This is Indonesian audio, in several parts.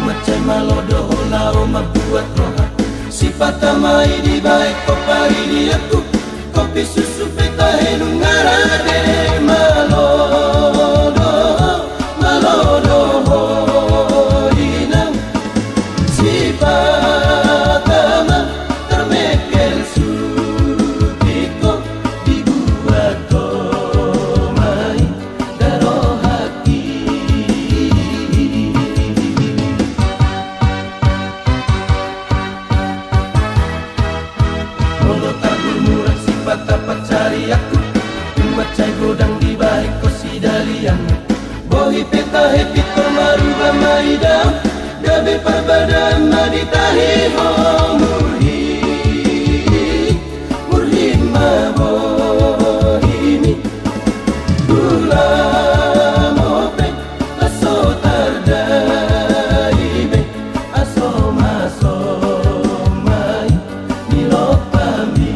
macai malodo lao mabuat roha sifat tamai di baik kopari di aku kopi susu peta henu ngarade malodo malodo inang sifat tama termekel sudiko dibuat komai daro hati molo tabur murah sifat dapat cari aku macai godang di baik kosi dalian bohi peta happy tomaru bamaida gabe perbadan maditahi ho murhi murhi mabohimi gula mope aso tardaibe aso masomai nilopami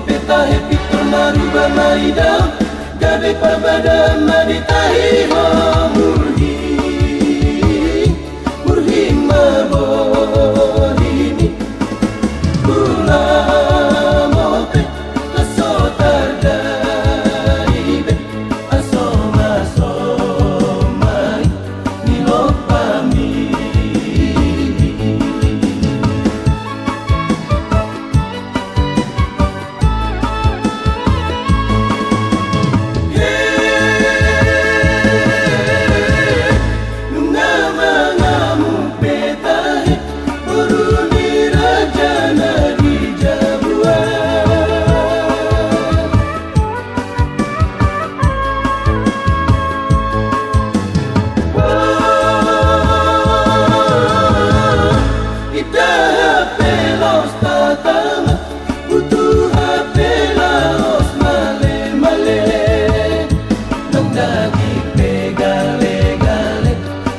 peta happy tomaru bamaida gabe parbada maditahi ho murhi murhi mabohimi gula mope aso tardaibe aso masomai nilopami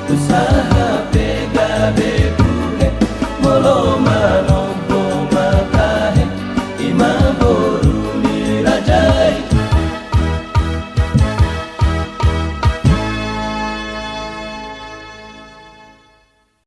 usaha